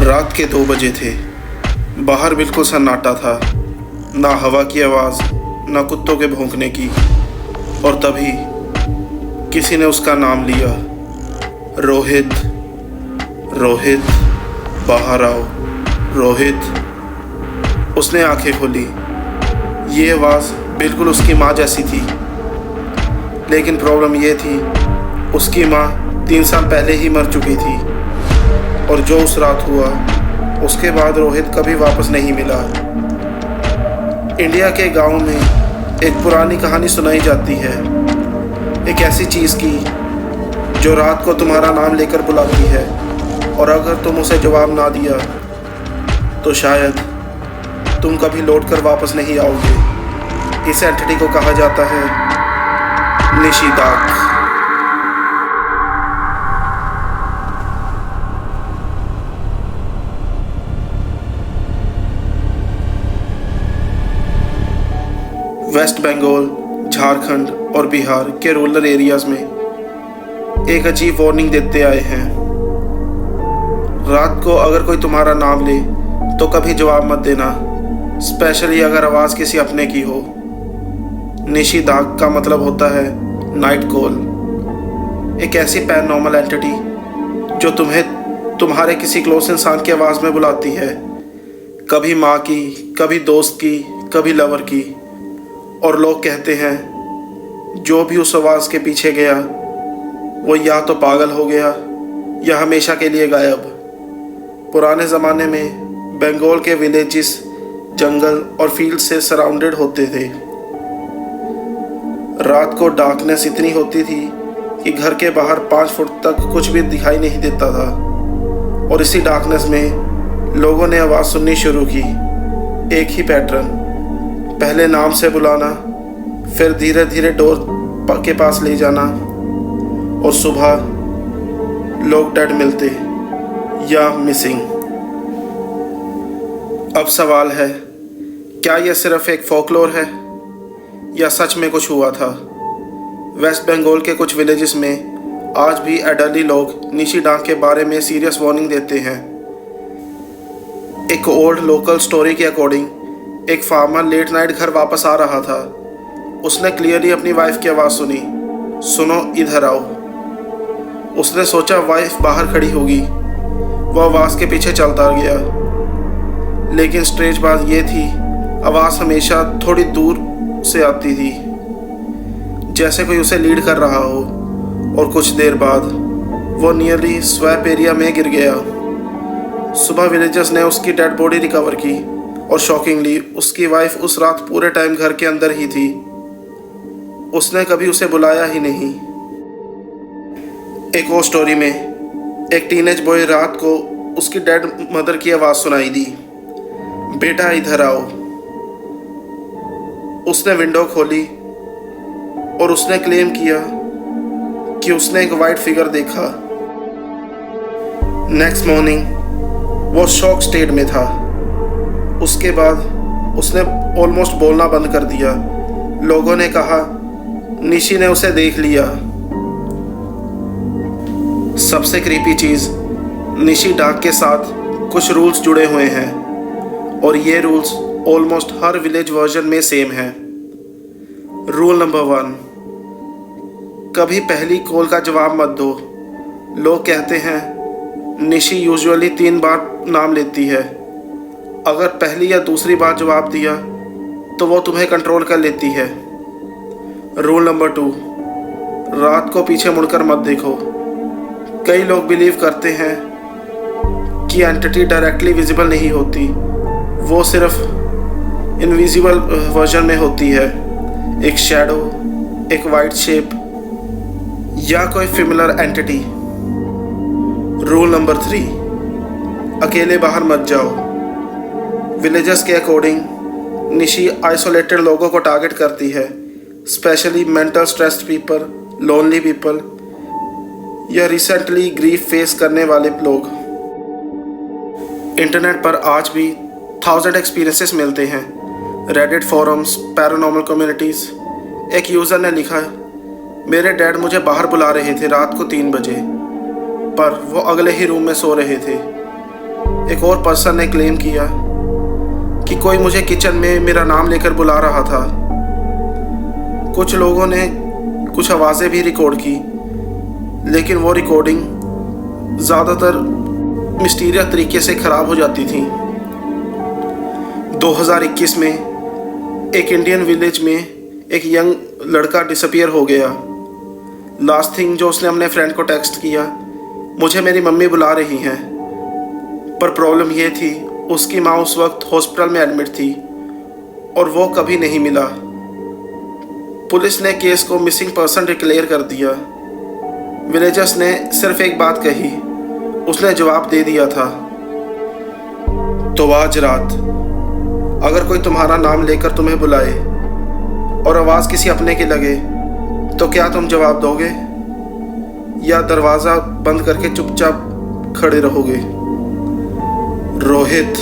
रात के 2 बजे थे। बाहर बिल्कुल सन्नाटा था, ना हवा की आवाज़, ना कुत्तों के भौंकने की। और तभी किसी ने उसका नाम लिया, रोहित। रोहित, बाहर आओ, रोहित। उसने आंखें खोली। ये आवाज़ बिल्कुल उसकी माँ जैसी थी, लेकिन प्रॉब्लम ये थी, उसकी माँ 3 साल पहले ही मर चुकी थी। और जो उस रात हुआ, उसके बाद रोहित कभी वापस नहीं मिला। इंडिया के गांव में एक पुरानी कहानी सुनाई जाती है, एक ऐसी चीज़ की जो रात को तुम्हारा नाम लेकर बुलाती है, और अगर तुम उसे जवाब ना दिया तो शायद तुम कभी लौट कर वापस नहीं आओगे। इस एंटिटी को कहा जाता है निशिदाक। वेस्ट बंगाल, झारखंड और बिहार के रूरल एरियाज में एक अजीब वार्निंग देते आए हैं। रात को अगर कोई तुम्हारा नाम ले तो कभी जवाब मत देना, स्पेशली अगर आवाज़ किसी अपने की हो। निशिदाक का मतलब होता है नाइट कॉल, एक ऐसी पैरानॉर्मल एंटिटी जो तुम्हें तुम्हारे किसी क्लोज इंसान की आवाज़ में बुलाती है, कभी माँ की, कभी दोस्त की, कभी लवर की। और लोग कहते हैं जो भी उस आवाज़ के पीछे गया वो या तो पागल हो गया या हमेशा के लिए गायब। पुराने ज़माने में बंगाल के विलेजेस जंगल और फील्ड से सराउंडेड होते थे। रात को डार्कनेस इतनी होती थी कि घर के बाहर 5 फुट तक कुछ भी दिखाई नहीं देता था। और इसी डार्कनेस में लोगों ने आवाज़ सुननी शुरू की, एक ही पैटर्न, पहले नाम से बुलाना, फिर धीरे धीरे डोर के पास ले जाना, और सुबह लोग डेड मिलते या मिसिंग। अब सवाल है, क्या यह सिर्फ एक फोकलोर है या सच में कुछ हुआ था? वेस्ट बंगाल के कुछ विलेजेस में आज भी एडल्टली लोग निशिदाक के बारे में सीरियस वार्निंग देते हैं। एक ओल्ड लोकल स्टोरी के अकॉर्डिंग एक फार्मर लेट नाइट घर वापस आ रहा था। उसने क्लियरली अपनी वाइफ की आवाज़ सुनी, सुनो इधर आओ। उसने सोचा वाइफ बाहर खड़ी होगी, वो आवाज़ के पीछे चलता गया। लेकिन स्ट्रेंज बात यह थी, आवाज़ हमेशा थोड़ी दूर से आती थी, जैसे कोई उसे लीड कर रहा हो। और कुछ देर बाद वो नियरली स्वैप एरिया में गिर गया। सुबह विलेजर्स ने उसकी डेड बॉडी रिकवर की, और शॉकिंगली उसकी वाइफ उस रात पूरे टाइम घर के अंदर ही थी। उसने कभी उसे बुलाया ही नहीं। एक और स्टोरी में एक टीनेज बॉय रात को उसकी डेड मदर की आवाज़ सुनाई दी, बेटा इधर आओ। उसने विंडो खोली और उसने क्लेम किया कि उसने एक वाइट फिगर देखा। नेक्स्ट मॉर्निंग वो शॉक स्टेट में था। उसके बाद उसने ऑलमोस्ट बोलना बंद कर दिया। लोगों ने कहा निशी ने उसे देख लिया। सबसे क्रीपी चीज़, निशिदाक के साथ कुछ रूल्स जुड़े हुए हैं, और ये रूल्स ऑलमोस्ट हर विलेज वर्जन में सेम हैं। रूल नंबर 1, कभी पहली कॉल का जवाब मत दो। लोग कहते हैं निशी यूजुअली 3 बार नाम लेती है। अगर पहली या दूसरी बार जवाब दिया तो वो तुम्हें कंट्रोल कर लेती है। रूल नंबर 2, रात को पीछे मुड़कर मत देखो। कई लोग बिलीव करते हैं कि एंटिटी डायरेक्टली विजिबल नहीं होती, वो सिर्फ इनविजिबल वर्जन में होती है, एक शैडो, एक वाइट शेप या कोई फेमिलियर एंटिटी। रूल नंबर 3, अकेले बाहर मत जाओ। विलेजर्स के अकॉर्डिंग निशी आइसोलेटेड लोगों को टारगेट करती है, specially mental stressed people, lonely people या रिसेंटली ग्रीफ फेस करने वाले लोग। इंटरनेट पर आज भी 1000 एक्सपीरियंसेस मिलते हैं। Reddit forums, paranormal communities. एक यूज़र ने लिखा, मेरे डैड मुझे बाहर बुला रहे थे रात को 3 बजे, पर वो अगले ही रूम में सो रहे थे। एक और पर्सन ने क्लेम किया कि कोई मुझे किचन में मेरा नाम लेकर बुला रहा था। कुछ लोगों ने कुछ आवाज़ें भी रिकॉर्ड की, लेकिन वो रिकॉर्डिंग ज़्यादातर मिस्टीरियस तरीके से ख़राब हो जाती थी। 2021 में एक इंडियन विलेज में एक यंग लड़का डिसअपियर हो गया। लास्ट थिंग जो उसने अपने फ्रेंड को टेक्स्ट किया, मुझे मेरी मम्मी बुला रही हैं। पर प्रॉब्लम ये थी, उसकी माँ उस वक्त हॉस्पिटल में एडमिट थी और वो कभी नहीं मिला। पुलिस ने केस को मिसिंग पर्सन डिक्लेयर कर दिया। विलेजर्स ने सिर्फ एक बात कही, उसने जवाब दे दिया था। तो आज रात अगर कोई तुम्हारा नाम लेकर तुम्हें बुलाए और आवाज़ किसी अपने की लगे, तो क्या तुम जवाब दोगे या दरवाज़ा बंद करके चुपचाप खड़े रहोगे? रोहित।